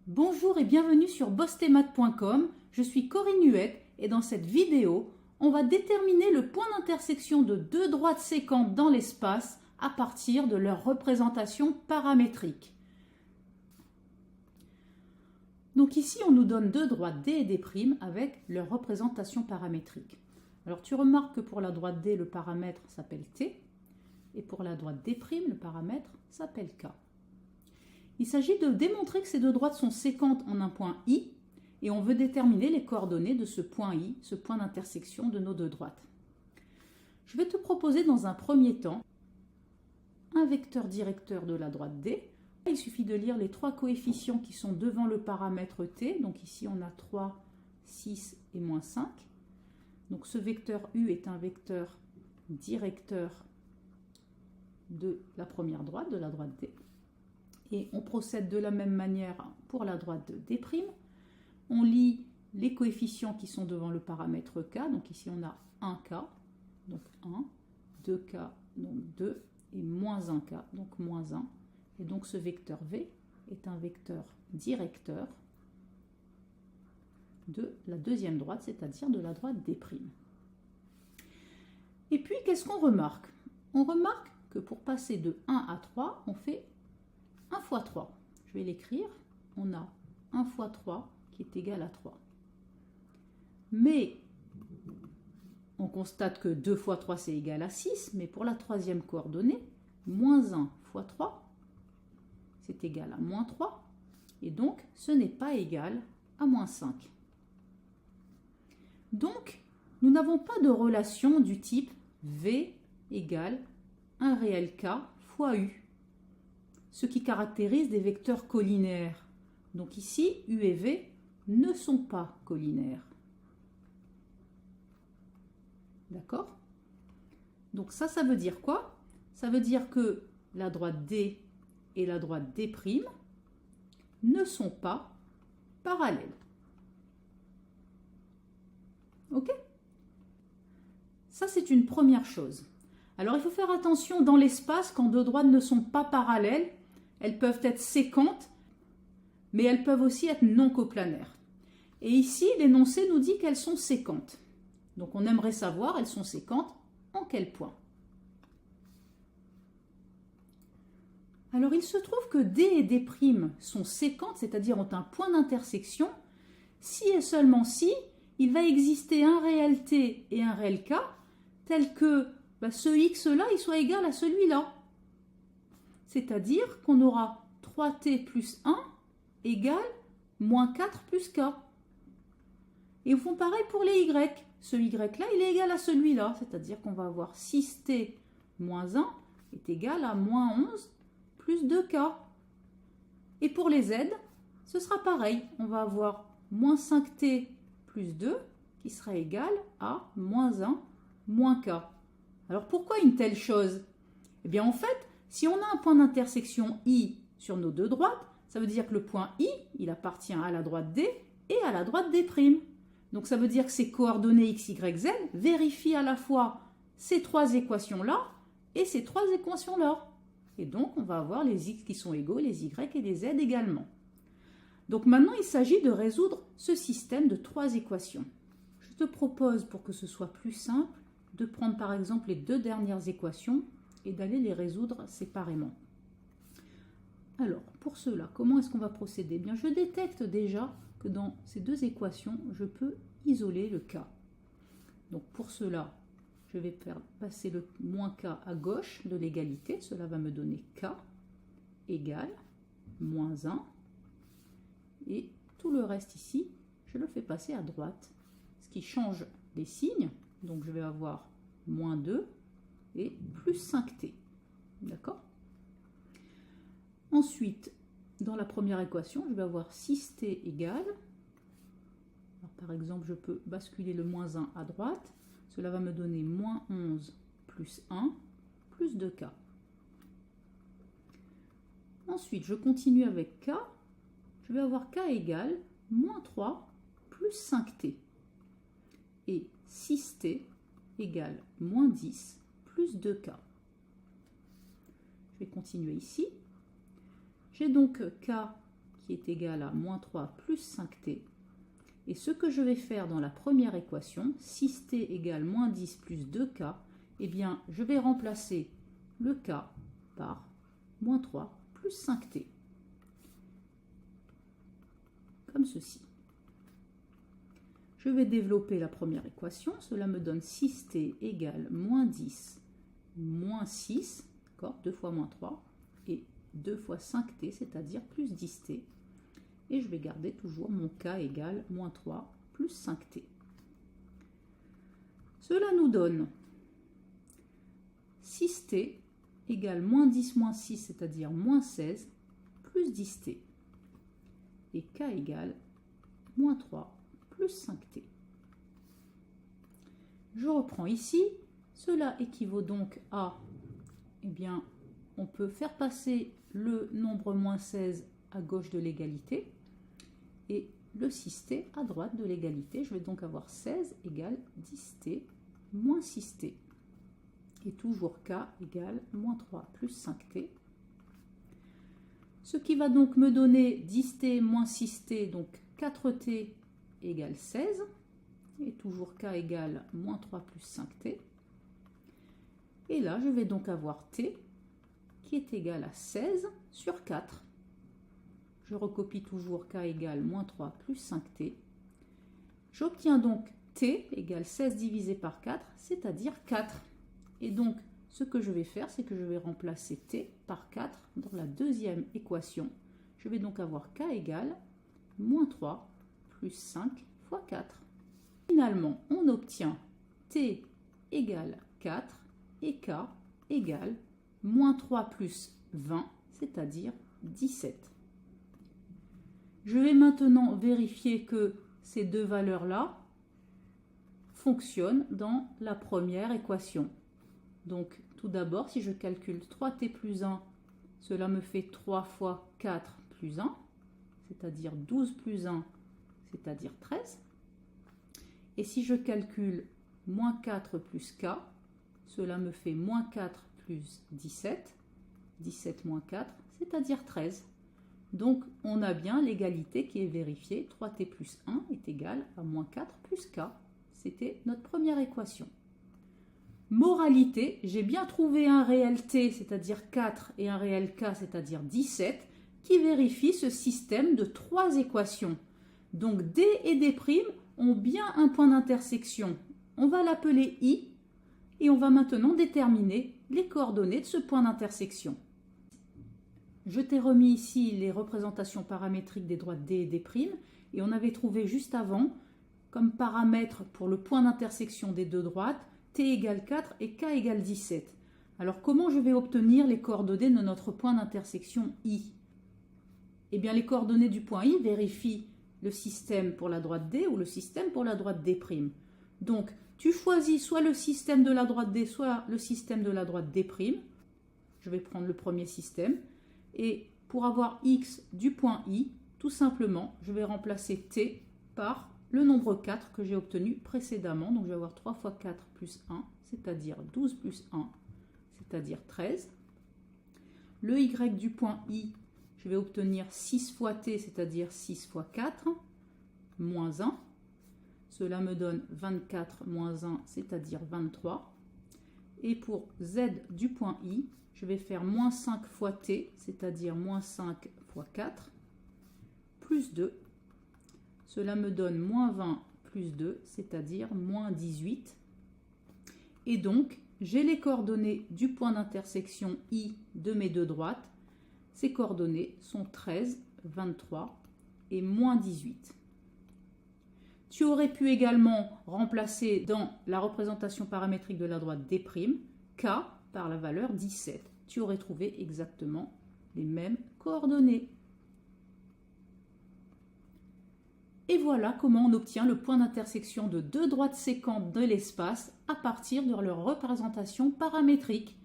Bonjour et bienvenue sur bossthemath.com, je suis Corinne Huette et dans cette vidéo, on va déterminer le point d'intersection de deux droites sécantes dans l'espace à partir de leur représentation paramétrique. Donc ici, on nous donne deux droites D et D' avec leur représentation paramétrique. Alors tu remarques que pour la droite D, le paramètre s'appelle T et pour la droite D', le paramètre s'appelle K. Il s'agit de démontrer que ces deux droites sont séquentes en un point I et on veut déterminer les coordonnées de ce point I, ce point d'intersection de nos deux droites. Je vais te proposer dans un premier temps un vecteur directeur de la droite D. Il suffit de lire les trois coefficients qui sont devant le paramètre T. Donc ici on a 3, 6 et moins 5. Donc ce vecteur U est un vecteur directeur de la première droite, de la droite D. Et on procède de la même manière pour la droite de D'. On lit les coefficients qui sont devant le paramètre K. Donc ici on a 1K, donc 1, 2K, donc 2, et moins 1K, donc moins 1. Et donc ce vecteur V est un vecteur directeur de la deuxième droite, c'est-à-dire de la droite D'. Et puis qu'est-ce qu'on remarque? On remarque que pour passer de 1 à 3, on fait 1 fois 3. Je vais l'écrire. On a 1 fois 3 qui est égal à 3. Mais on constate que 2 fois 3 c'est égal à 6. Mais pour la troisième coordonnée, moins 1 fois 3, c'est égal à moins 3. Et donc, ce n'est pas égal à moins 5. Donc, nous n'avons pas de relation du type V égale 1 réel K fois U, ce qui caractérise des vecteurs collinaires. Donc ici, U et V ne sont pas collinaires. D'accord? Donc ça veut dire quoi? Ça veut dire que la droite D et la droite D' ne sont pas parallèles. Ok? Ça, c'est une première chose. Alors, il faut faire attention dans l'espace, quand deux droites ne sont pas parallèles, elles peuvent être séquentes, mais elles peuvent aussi être non coplanaires. Et ici, l'énoncé nous dit qu'elles sont séquentes. Donc, on aimerait savoir, elles sont séquentes en quel point? Alors, il se trouve que D et D' sont séquentes, c'est-à-dire ont un point d'intersection, si et seulement si il va exister un réel T et un réel K, tel que ce X-là, il soit égal à celui-là. C'est-à-dire qu'on aura 3T plus 1 égale moins 4 plus K. Et ils font pareil pour les Y. Ce Y-là, il est égal à celui-là. C'est-à-dire qu'on va avoir 6T moins 1 est égal à moins 11 plus 2K. Et pour les Z, ce sera pareil. On va avoir moins 5T plus 2 qui sera égal à moins 1 moins K. Alors pourquoi une telle chose? Eh bien en fait, si on a un point d'intersection I sur nos deux droites, ça veut dire que le point I, il appartient à la droite D et à la droite D'. Donc ça veut dire que ces coordonnées X, Y, Z vérifient à la fois ces trois équations-là et ces trois équations-là. Et donc on va avoir les X qui sont égaux, les Y et les Z également. Donc maintenant, il s'agit de résoudre ce système de trois équations. Je te propose, pour que ce soit plus simple, de prendre par exemple les deux dernières équations et d'aller les résoudre séparément. Alors, pour cela, comment est-ce qu'on va procéder? Bien, je détecte déjà que dans ces deux équations, je peux isoler le K. Donc pour cela, je vais faire passer le moins K à gauche de l'égalité. Cela va me donner K égale moins 1. Et tout le reste ici, je le fais passer à droite, ce qui change les signes. Donc je vais avoir moins 2 et plus 5T. D'accord? Ensuite, dans la première équation, je vais avoir 6T égale. Alors, par exemple, je peux basculer le moins 1 à droite. Cela va me donner moins 11 plus 1 plus 2K. Ensuite, je continue avec K. Je vais avoir K égale moins 3 plus 5T. Et 6T égale moins 10 plus 2K. Je vais continuer ici. J'ai donc K qui est égal à moins 3 plus 5t. Et ce que je vais faire dans la première équation, 6t égale moins 10 plus 2k, eh bien, je vais remplacer le k par moins 3 plus 5t. Comme ceci. Je vais développer la première équation. Cela me donne 6t égale moins 10 moins 6, 2 fois moins 3, et 2 fois 5t, c'est-à-dire plus 10t. Et je vais garder toujours mon k égale moins 3 plus 5t. Cela nous donne 6t égale moins 10 moins 6, c'est-à-dire moins 16, plus 10t. Et k égale moins 3 plus 5t. Je reprends ici. Cela équivaut donc à, eh bien, on peut faire passer le nombre moins 16 à gauche de l'égalité et le 6t à droite de l'égalité. Je vais donc avoir 16 égale 10t moins 6t. Et toujours k égale moins 3 plus 5t. Ce qui va donc me donner 10t moins 6t, donc 4t égale 16. Et toujours k égale moins 3 plus 5t. Et là, je vais donc avoir t qui est égal à 16 sur 4. Je recopie toujours k égale moins 3 plus 5t. J'obtiens donc t égale 16 divisé par 4, c'est-à-dire 4. Et donc, ce que je vais faire, c'est que je vais remplacer t par 4 dans la deuxième équation. Je vais donc avoir k égale moins 3 plus 5 fois 4. Finalement, on obtient t égale 4 et k égale moins 3 plus 20, c'est-à-dire 17. Je vais maintenant vérifier que ces deux valeurs-là fonctionnent dans la première équation. Donc, tout d'abord, si je calcule 3t plus 1, cela me fait 3 fois 4 plus 1, c'est-à-dire 12 plus 1, c'est-à-dire 13. Et si je calcule moins 4 plus k, cela me fait moins 4 plus 17, 17 moins 4, c'est-à-dire 13. Donc, on a bien l'égalité qui est vérifiée. 3t plus 1 est égal à moins 4 plus k. C'était notre première équation. Moralité, j'ai bien trouvé un réel t, c'est-à-dire 4, et un réel k, c'est-à-dire 17, qui vérifie ce système de 3 équations. Donc, d et d' ont bien un point d'intersection. On va l'appeler I, et on va maintenant déterminer les coordonnées de ce point d'intersection. Je t'ai remis ici les représentations paramétriques des droites D et D', et on avait trouvé juste avant, comme paramètre pour le point d'intersection des deux droites, t égale 4 et k égale 17. Alors comment je vais obtenir les coordonnées de notre point d'intersection I? Eh bien les coordonnées du point I vérifient le système pour la droite D ou le système pour la droite D'. Donc tu choisis soit le système de la droite D, soit le système de la droite D'. Je vais prendre le premier système. Et pour avoir x du point I, tout simplement, je vais remplacer t par le nombre 4 que j'ai obtenu précédemment. Donc je vais avoir 3 fois 4 plus 1, c'est-à-dire 12 plus 1, c'est-à-dire 13. Le y du point I, je vais obtenir 6 fois t, c'est-à-dire 6 fois 4, moins 1. Cela me donne 24 moins 1, c'est-à-dire 23. Et pour z du point I, je vais faire moins 5 fois t, c'est-à-dire moins 5 fois 4, plus 2. Cela me donne moins 20 plus 2, c'est-à-dire moins 18. Et donc, j'ai les coordonnées du point d'intersection I de mes deux droites. Ces coordonnées sont 13, 23 et moins 18. Tu aurais pu également remplacer dans la représentation paramétrique de la droite D', k par la valeur 17. Tu aurais trouvé exactement les mêmes coordonnées. Et voilà comment on obtient le point d'intersection de deux droites sécantes de l'espace à partir de leur représentation paramétrique.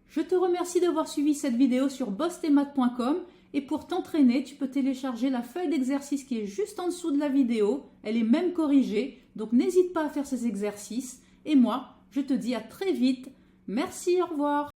Je te remercie d'avoir suivi cette vidéo sur bossdesmaths.com et pour t'entraîner, tu peux télécharger la feuille d'exercice qui est juste en dessous de la vidéo. Elle est même corrigée, donc n'hésite pas à faire ces exercices. Et moi, je te dis à très vite. Merci, au revoir.